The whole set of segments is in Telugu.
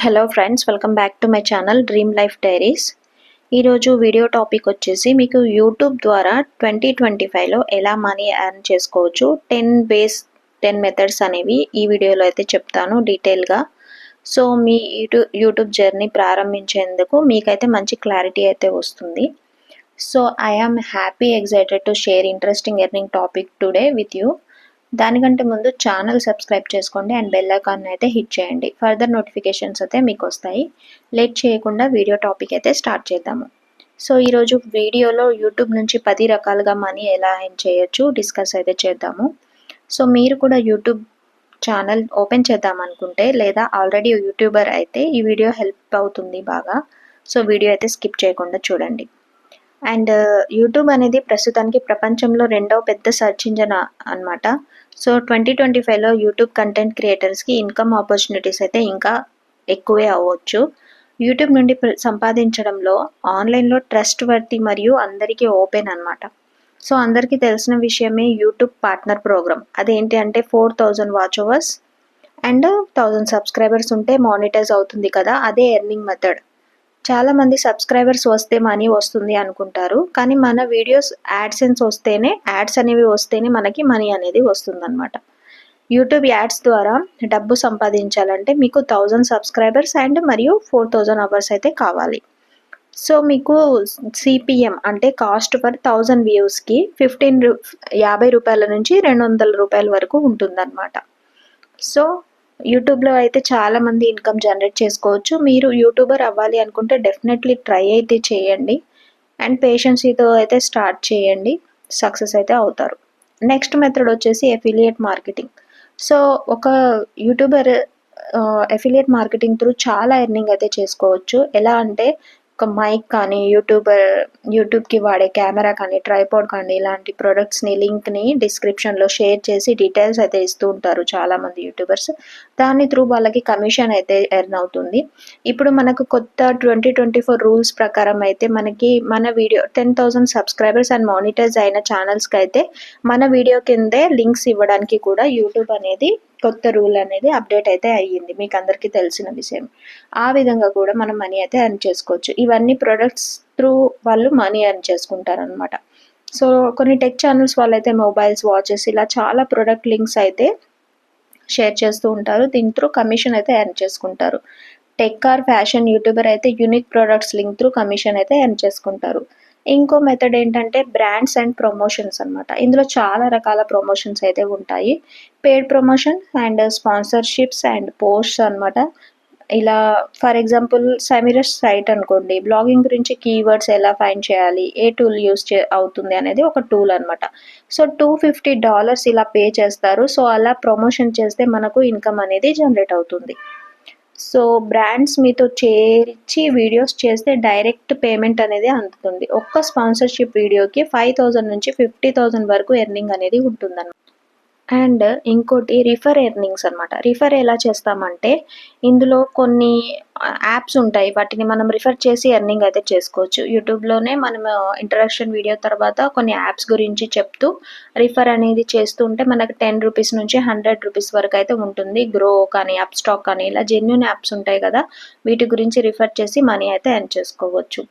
Hello friends, welcome back to my channel dream life diaries. ఈరోజు వీడియో టాపిక్ వచ్చేసి మీకు యూట్యూబ్ ద్వారా 2025లో ఎలా మనీ ఎర్న్ చేసుకోవచ్చు 10 మెథడ్స్ అనేవి ఈ వీడియోలో అయితే చెప్తాను డీటెయిల్గా. సో మీ యూట్యూబ్ జర్నీ ప్రారంభించేందుకు మీకైతే మంచి క్లారిటీ అయితే వస్తుంది. So I am happy excited to share interesting earning topic today with you. దానికంటే ముందు ఛానల్ సబ్స్క్రైబ్ చేసుకోండి అండ్ బెల్ ఐకాన్ అయితే హిట్ చేయండి. ఫర్దర్ నోటిఫికేషన్స్ అయితే మీకు వస్తాయి. లేట్ చేయకుండా వీడియో టాపిక్ అయితే స్టార్ట్ చేద్దాము. సో ఈరోజు వీడియోలో యూట్యూబ్ నుంచి 10 రకాలుగా మనీ ఎలా ఎర్న్ చేయొచ్చు డిస్కస్ అయితే చేద్దాము. సో మీరు కూడా యూట్యూబ్ ఛానల్ ఓపెన్ చేద్దాం అనుకుంటే లేదా ఆల్రెడీ యూట్యూబర్ అయితే ఈ వీడియో హెల్ప్ అవుతుంది బాగా. సో వీడియో అయితే స్కిప్ చేయకుండా చూడండి. అండ్ యూట్యూబ్ అనేది ప్రస్తుతానికి ప్రపంచంలో రెండవ పెద్ద సెర్చ్ ఇంజన్ అనమాట. సో 2025లో యూట్యూబ్ కంటెంట్ క్రియేటర్స్కి ఇన్కమ్ ఆపర్చునిటీస్ అయితే ఇంకా ఎక్కువే అవ్వచ్చు. యూట్యూబ్ నుండి సంపాదించడంలో ఆన్లైన్లో ట్రస్ట్ వర్తి మరియు అందరికీ ఓపెన్ అనమాట. సో అందరికీ తెలిసిన విషయమే యూట్యూబ్ పార్ట్నర్ ప్రోగ్రామ్. అదేంటి అంటే 4000 వాచ్ అవర్స్ అండ్ 1000 సబ్స్క్రైబర్స్ ఉంటే మానిటైజ్ అవుతుంది కదా, అదే ఎర్నింగ్ మెథడ్. చాలామంది సబ్స్క్రైబర్స్ వస్తే మనీ వస్తుంది అనుకుంటారు, కానీ మన వీడియోస్ యాడ్స్ అనేవి వస్తేనే మనకి మనీ అనేది వస్తుందన్నమాట. యూట్యూబ్ యాడ్స్ ద్వారా డబ్బు సంపాదించాలంటే మీకు 1000 సబ్స్క్రైబర్స్ అండ్ మరియు 4000 అవర్స్ అయితే కావాలి. సో మీకు సిపిఎం అంటే కాస్ట్ పర్ 1000 వ్యూస్కి 50 రూపాయల నుంచి 200 రూపాయల వరకు ఉంటుందన్నమాట. సో యూట్యూబ్లో అయితే చాలామంది ఇన్కమ్ జనరేట్ చేసుకోవచ్చు. మీరు యూట్యూబర్ అవ్వాలి అనుకుంటే డెఫినెట్లీ ట్రై అయితే చేయండి అండ్ పేషెన్సీతో అయితే స్టార్ట్ చేయండి, సక్సెస్ అయితే అవుతారు. నెక్స్ట్ మెథడ్ వచ్చేసి ఎఫిలియేట్ మార్కెటింగ్. సో ఒక యూట్యూబర్ ఎఫిలియేట్ మార్కెటింగ్ త్రూ చాలా ఎర్నింగ్ అయితే చేసుకోవచ్చు. ఎలా అంటే ఒక మైక్ కానీ యూట్యూబ్కి వాడే కెమెరా కానీ ట్రైపాడ్ కానీ ఇలాంటి ప్రొడక్ట్స్ని లింక్ని డిస్క్రిప్షన్లో షేర్ చేసి డీటెయిల్స్ అయితే ఇస్తూ ఉంటారు చాలామంది యూట్యూబర్స్. దాని త్రూ వాళ్ళకి కమిషన్ అయితే ఎర్న్ అవుతుంది. ఇప్పుడు మనకు కొత్త 2024 రూల్స్ ప్రకారం అయితే మనకి మన వీడియో 10,000 సబ్స్క్రైబర్స్ అండ్ మానిటైజ్ అయిన ఛానల్స్కి అయితే మన వీడియో కిందే లింక్స్ ఇవ్వడానికి కూడా యూట్యూబ్ అనేది కొత్త రూల్ అనేది అప్డేట్ అయితే అయ్యింది, మీకు అందరికీ తెలిసిన విషయం. ఆ విధంగా కూడా మనం మనీ అయితే ఎర్న్ చేసుకోవచ్చు. ఇవన్నీ ప్రొడక్ట్స్ త్రూ వాళ్ళు మనీ ఎర్న్ చేసుకుంటారనమాట. సో కొన్ని టెక్ ఛానల్స్ వాళ్ళైతే మొబైల్స్, వాచెస్ ఇలా చాలా ప్రొడక్ట్ లింక్స్ అయితే షేర్ చేస్తూ ఉంటారు. దీని త్రూ కమిషన్ అయితే ఎర్న్ చేసుకుంటారు. టెక్ ఆర్ ఫ్యాషన్ యూట్యూబర్ అయితే unique products link through commission అయితే ఎర్న్ చేసుకుంటారు. ఇంకో మెథడ్ ఏంటంటే బ్రాండ్స్ అండ్ ప్రమోషన్స్ అనమాట. ఇందులో చాలా రకాల ప్రమోషన్స్ అయితే ఉంటాయి. Paid promotion and sponsorships and posts అనమాట. ఇలా ఫర్ ఎగ్జాంపుల్ సెమిరస్ సైట్ అనుకోండి, బ్లాగింగ్ గురించి కీవర్డ్స్ ఎలా ఫైండ్ చేయాలి, ఏ టూల్ యూస్ అవుతుంది అనేది ఒక టూల్ అనమాట. సో $250 ఇలా పే చేస్తారు. సో అలా ప్రమోషన్ చేస్తే మనకు ఇన్కమ్ అనేది జనరేట్ అవుతుంది. సో బ్రాండ్స్ మీతో చేర్చి వీడియోస్ చేస్తే డైరెక్ట్ పేమెంట్ అనేది అందుతుంది. ఒక్క స్పాన్సర్షిప్ వీడియోకి 5000 నుంచి 50,000 వరకు ఎర్నింగ్ అనేది ఉంటుందన్నమాట. అండ్ ఇంకోటి రిఫర్ ఎర్నింగ్స్ అనమాట. రిఫర్ ఎలా చేస్తామంటే ఇందులో కొన్ని యాప్స్ ఉంటాయి, వాటిని మనం రిఫర్ చేసి ఎర్నింగ్ అయితే చేసుకోవచ్చు. యూట్యూబ్లోనే మనం ఇంట్రడక్షన్ వీడియో తర్వాత కొన్ని యాప్స్ గురించి చెప్తూ రిఫర్ అనేది చేస్తుంటే మనకు 10 రూపీస్ నుంచి 100 రూపీస్ వరకు అయితే ఉంటుంది. గ్రో కానీ అప్ స్టాక్ కానీ ఇలా జెన్యూన్ యాప్స్ ఉంటాయి కదా, వీటి గురించి రిఫర్ చేసి మనీ అయితే ఎర్న్ చేసుకోవచ్చు.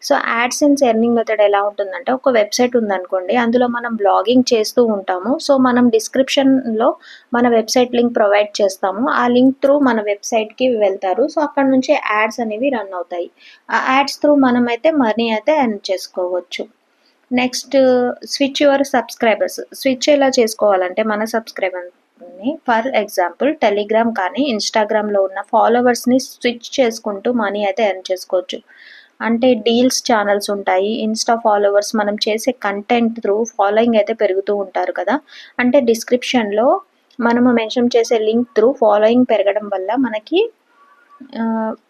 సో యాడ్సెన్స్ ఎర్నింగ్ మెథడ్ ఎలా ఉంటుందంటే ఒక వెబ్సైట్ ఉందనుకోండి, అందులో మనం బ్లాగింగ్ చేస్తూ ఉంటాము. సో మనం డిస్క్రిప్షన్లో మన వెబ్సైట్ లింక్ ప్రొవైడ్ చేస్తాము. ఆ లింక్ త్రూ మన వెబ్సైట్కి వెళ్తారు. సో అక్కడ నుంచి యాడ్స్ అనేవి రన్ అవుతాయి. ఆ యాడ్స్ త్రూ మనం అయితే మనీ అయితే ఎర్న్ చేసుకోవచ్చు. Next switch your subscribers. Switch ఎలా చేసుకోవాలంటే మన సబ్స్క్రైబర్ని ఫర్ ఎగ్జాంపుల్ టెలిగ్రామ్ కానీ ఇన్స్టాగ్రామ్లో ఉన్న ఫాలోవర్స్ని స్విచ్ చేసుకుంటూ మనీ అయితే ఎర్న్ చేసుకోవచ్చు. అంటే డీల్స్ ఛానల్స్ ఉంటాయి, ఇన్స్టా ఫాలోవర్స్ మనం చేసే కంటెంట్ త్రూ ఫాలోయింగ్ అయితే పెరుగుతూ ఉంటారు కదా. అంటే డిస్క్రిప్షన్లో మనము మెన్షన్ చేసే లింక్ త్రూ ఫాలోయింగ్ పెరగడం వల్ల మనకి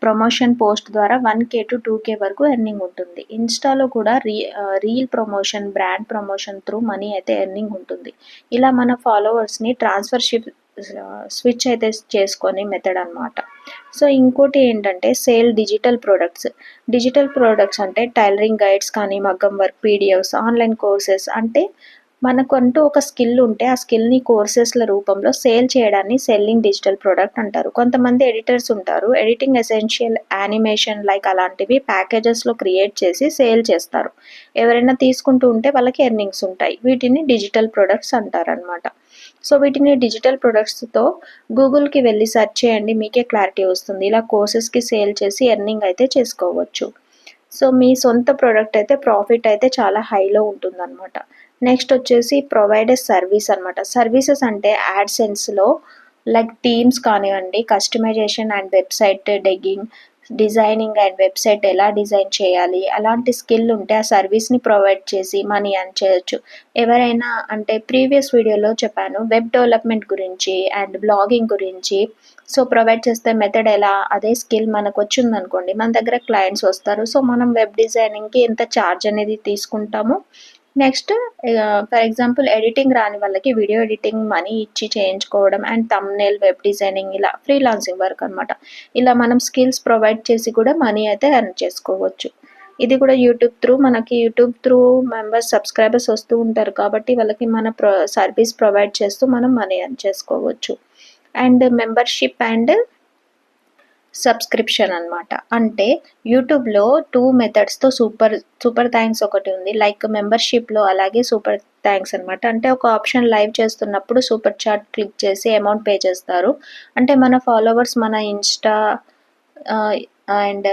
ప్రమోషన్ పోస్ట్ ద్వారా 1K to 2K వరకు ఎర్నింగ్ ఉంటుంది. ఇన్స్టాలో కూడా reel promotion, brand promotion through money అయితే ఎర్నింగ్ ఉంటుంది. ఇలా మన ఫాలోవర్స్ని స్విచ్ అయితే చేసుకొని మెథడ్ అనమాట. సో ఇంకోటి ఏంటంటే సేల్ డిజిటల్ ప్రొడక్ట్స్ అంటే టైలరింగ్ గైడ్స్ కానీ, మగ్గం వర్క్ పీడిఎఫ్స్, ఆన్లైన్ కోర్సెస్. అంటే మనకంటూ ఒక స్కిల్ ఉంటే ఆ స్కిల్ని కోర్సెస్ల రూపంలో సేల్ చేయడాన్ని సెల్లింగ్ డిజిటల్ ప్రోడక్ట్ అంటారు. కొంతమంది ఎడిటర్స్ ఉంటారు, ఎడిటింగ్ ఎసెన్షియల్, యానిమేషన్ లైక్ అలాంటివి ప్యాకేజెస్లో క్రియేట్ చేసి సేల్ చేస్తారు. ఎవరైనా తీసుకుంటూ ఉంటే వాళ్ళకి ఎర్నింగ్స్ ఉంటాయి. వీటిని డిజిటల్ ప్రొడక్ట్స్ అంటారనమాట. సో వీటిని డిజిటల్ ప్రొడక్ట్స్తో గూగుల్కి వెళ్ళి సెర్చ్ చేయండి, మీకే క్లారిటీ వస్తుంది. ఇలా కోర్సెస్కి సేల్ చేసి ఎర్నింగ్ అయితే చేసుకోవచ్చు. సో మీ సొంత ప్రోడక్ట్ అయితే ప్రాఫిట్ అయితే చాలా హైలో ఉంటుందన్నమాట. నెక్స్ట్ వచ్చేసి ప్రొవైడర్ సర్వీస్ అనమాట. సర్వీసెస్ అంటే యాడ్సెన్స్లో లైక్ థీమ్స్ కానివ్వండి, కస్టమైజేషన్ అండ్ వెబ్సైట్ డెగ్గింగ్, డిజైనింగ్ అండ్ వెబ్సైట్ ఎలా డిజైన్ చేయాలి, అలాంటి స్కిల్ ఉంటే ఆ సర్వీస్ని ప్రొవైడ్ చేసి మనీ ఎర్న్ చేయొచ్చు. ఎవరైనా అంటే ప్రీవియస్ వీడియోలో చెప్పాను వెబ్ డెవలప్మెంట్ గురించి అండ్ బ్లాగింగ్ గురించి. సో ప్రొవైడ్ చేస్తే మెథడ్ ఎలా, అదే స్కిల్ మనకు వచ్చిందనుకోండి మన దగ్గర క్లయింట్స్ వస్తారు. సో మనం వెబ్ డిజైనింగ్కి ఎంత ఛార్జ్ అనేది తీసుకుంటాము. నెక్స్ట్ ఫర్ ఎగ్జాంపుల్ ఎడిటింగ్ రాని వాళ్ళకి వీడియో ఎడిటింగ్ మనీ ఇచ్చి చేయించుకోవడం అండ్ థంబ్నెయిల్, వెబ్ డిజైనింగ్ ఇలా ఫ్రీలాన్సింగ్ వర్క్ అనమాట. ఇలా మనం స్కిల్స్ ప్రొవైడ్ చేసి కూడా మనీ అయితే ఎర్న్ చేసుకోవచ్చు. ఇది కూడా మనకి యూట్యూబ్ త్రూ మెంబర్స్, సబ్స్క్రైబర్స్ వస్తూ ఉంటారు కాబట్టి వాళ్ళకి మన సర్వీస్ ప్రొవైడ్ చేస్తూ మనం మనీ ఎర్న్ చేసుకోవచ్చు. అండ్ మెంబర్షిప్ అండ్ సబ్స్క్రిప్షన్ అనమాట. అంటే యూట్యూబ్లో 2 మెథడ్స్తో సూపర్ థ్యాంక్స్ ఒకటి ఉంది, లైక్ మెంబర్షిప్లో అలాగే సూపర్ థ్యాంక్స్ అనమాట. అంటే ఒక ఆప్షన్ లైవ్ చేస్తున్నప్పుడు సూపర్ చాట్ క్లిక్ చేసి అమౌంట్ పే చేస్తారు. అంటే మన ఫాలోవర్స్ మన ఇన్స్టా అండ్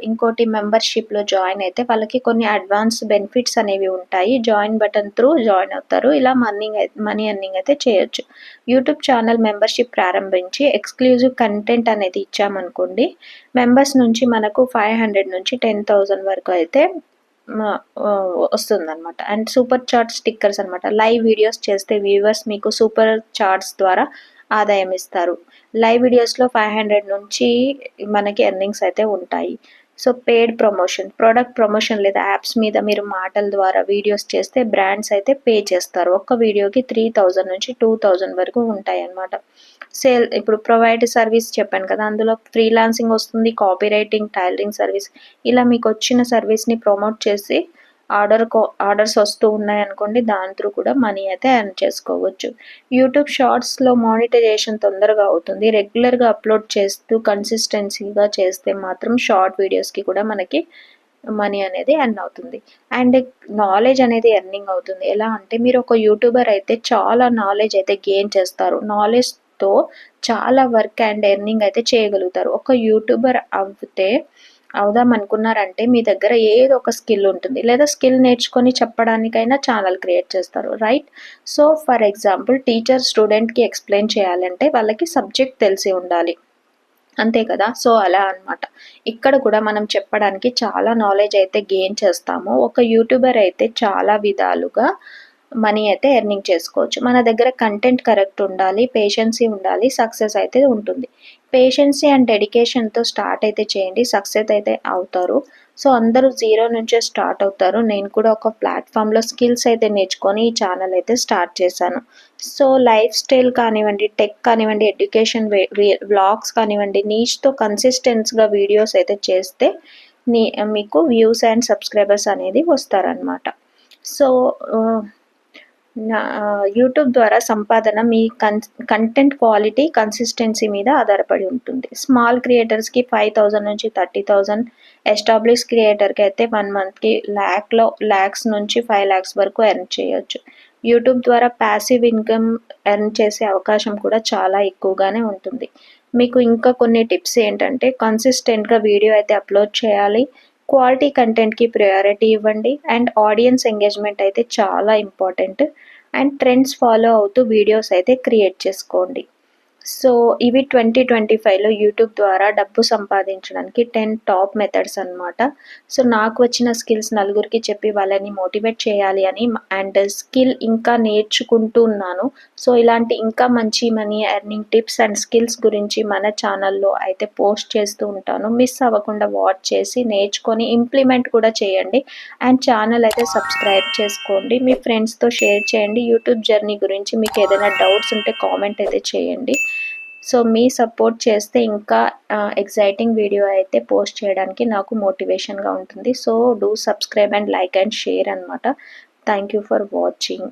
ఇంకోటి మెంబర్షిప్లో జాయిన్ అయితే వాళ్ళకి కొన్ని అడ్వాన్స్ బెనిఫిట్స్ అనేవి ఉంటాయి. జాయిన్ బటన్ త్రూ జాయిన్ అవుతారు. ఇలా మనీ ఎర్నింగ్ అయితే చేయొచ్చు. యూట్యూబ్ ఛానల్ మెంబర్షిప్ ప్రారంభించి ఎక్స్క్లూజివ్ కంటెంట్ అనేది ఇచ్చామనుకోండి, మెంబర్స్ నుంచి మనకు 500 నుంచి 10,000 వరకు అయితే వస్తుందన్నమాట. అండ్ సూపర్ చాట్ స్టిక్కర్స్ అనమాట. లైవ్ వీడియోస్ చేస్తే వ్యూవర్స్ మీకు సూపర్ చాట్స్ ద్వారా ఆదాయం ఇస్తారు. లైవ్ వీడియోస్లో 500 నుంచి మనకి ఎర్నింగ్స్ అయితే ఉంటాయి. So paid promotion, product promotion లేదా యాప్స్ మీద మీరు మాటల ద్వారా వీడియోస్ చేస్తే బ్రాండ్స్ అయితే పే చేస్తారు. ఒక్క వీడియోకి 3,000 నుంచి 2,000 వరకు ఉంటాయి అన్నమాట. సేల్ ఇప్పుడు ప్రొవైడ్ సర్వీస్ చెప్పాను కదా, అందులో ఫ్రీలాన్సింగ్ వస్తుంది, కాపీ రైటింగ్, టైలరింగ్ సర్వీస్. ఇలా మీకు వచ్చిన సర్వీస్ని ప్రమోట్ చేసి ఆర్డర్స్ వస్తూ ఉన్నాయనుకోండి, దాని త్రూ కూడా మనీ అయితే ఎర్న్ చేసుకోవచ్చు. యూట్యూబ్ షార్ట్స్లో మానిటైజేషన్ తొందరగా అవుతుంది. రెగ్యులర్గా అప్లోడ్ చేస్తూ కన్సిస్టెన్సీగా చేస్తే మాత్రం షార్ట్ వీడియోస్కి కూడా మనకి మనీ అనేది ఎర్న్ అవుతుంది. అండ్ నాలెడ్జ్ అనేది ఎర్నింగ్ అవుతుంది. ఎలా అంటే మీరు ఒక యూట్యూబర్ అయితే చాలా నాలెడ్జ్ అయితే గెయిన్ చేస్తారు. నాలెడ్జ్తో చాలా వర్క్ అండ్ ఎర్నింగ్ అయితే చేయగలుగుతారు. ఒక యూట్యూబర్ అవుదాం అనుకున్నారంటే మీ దగ్గర ఏదో ఒక స్కిల్ ఉంటుంది, లేదా స్కిల్ నేర్చుకొని చెప్పడానికైనా ఛానల్ క్రియేట్ చేస్తారు, right? So for example teacher స్టూడెంట్కి ఎక్స్ప్లెయిన్ చేయాలంటే వాళ్ళకి సబ్జెక్ట్ తెలిసి ఉండాలి, అంతే కదా? సో అలా అనమాట. ఇక్కడ కూడా మనం చెప్పడానికి చాలా నాలెడ్జ్ అయితే గెయిన్ చేస్తాము. ఒక యూట్యూబర్ అయితే చాలా విధాలుగా మనీ అయితే ఎర్నింగ్ చేసుకోవచ్చు. మన దగ్గర కంటెంట్ కరెక్ట్ ఉండాలి, పేషెన్సీ ఉండాలి, సక్సెస్ అయితే ఉంటుంది. పేషెన్సీ అండ్ డెడికేషన్తో స్టార్ట్ అయితే చేయండి, సక్సెస్ అయితే అవుతారు. సో అందరూ జీరో నుంచే స్టార్ట్ అవుతారు. నేను కూడా ఒక ప్లాట్ఫామ్లో స్కిల్స్ అయితే నేర్చుకొని ఈ ఛానల్ అయితే స్టార్ట్ చేశాను. సో లైఫ్ స్టైల్ కానివ్వండి, టెక్ కానివ్వండి, ఎడ్యుకేషన్ వ్లాగ్స్ కానివ్వండి, నీచ్తో కన్సిస్టెన్స్గా వీడియోస్ అయితే చేస్తే మీకు వ్యూస్ అండ్ సబ్స్క్రైబర్స్ అనేది వస్తారనమాట. సో యూట్యూబ్ ద్వారా సంపాదన మీ కంటెంట్ క్వాలిటీ, కన్సిస్టెన్సీ మీద ఆధారపడి ఉంటుంది. స్మాల్ క్రియేటర్స్కి 5,000 నుంచి 30,000, ఎస్టాబ్లిష్ క్రియేటర్కి అయితే 1 మంత్కి ల్యాక్స్ నుంచి 5 lakhs వరకు ఎర్న్ చేయొచ్చు. యూట్యూబ్ ద్వారా ప్యాసివ్ ఇన్కమ్ ఎర్న్ చేసే అవకాశం కూడా చాలా ఎక్కువగానే ఉంటుంది. మీకు ఇంకా కొన్ని టిప్స్ ఏంటంటే, కన్సిస్టెంట్గా వీడియో అయితే అప్లోడ్ చేయాలి, క్వాలిటీ కంటెంట్కి ప్రయారిటీ ఇవ్వండి, అండ్ ఆడియన్స్ ఎంగేజ్మెంట్ అయితే చాలా ఇంపార్టెంట్, అండ్ ట్రెండ్స్ ఫాలో అవుతూ వీడియోస్ అయితే క్రియేట్ చేసుకోండి. సో ఇవి 2025లో యూట్యూబ్ ద్వారా డబ్బు సంపాదించడానికి 10 టాప్ మెథడ్స్ అనమాట. సో నాకు వచ్చిన స్కిల్స్ నలుగురికి చెప్పి వాళ్ళని మోటివేట్ చేయాలి అని, అండ్ స్కిల్ ఇంకా నేర్చుకుంటూ ఉన్నాను. సో ఇలాంటి ఇంకా మంచి money earning tips and skills గురించి మన ఛానల్లో అయితే పోస్ట్ చేస్తూ ఉంటాను. మిస్ అవ్వకుండా వాచ్ చేసి నేర్చుకొని ఇంప్లిమెంట్ కూడా చేయండి. అండ్ ఛానల్ అయితే సబ్స్క్రైబ్ చేసుకోండి, మీ ఫ్రెండ్స్తో షేర్ చేయండి. యూట్యూబ్ జర్నీ గురించి మీకు ఏదైనా డౌట్స్ ఉంటే కామెంట్ అయితే చేయండి. సో మీ సపోర్ట్ చేస్తే ఇంకా ఎగ్జైటింగ్ వీడియో అయితే పోస్ట్ చేయడానికి నాకు మోటివేషన్గా ఉంటుంది. So do subscribe and like and share అనమాట. Thank you for watching.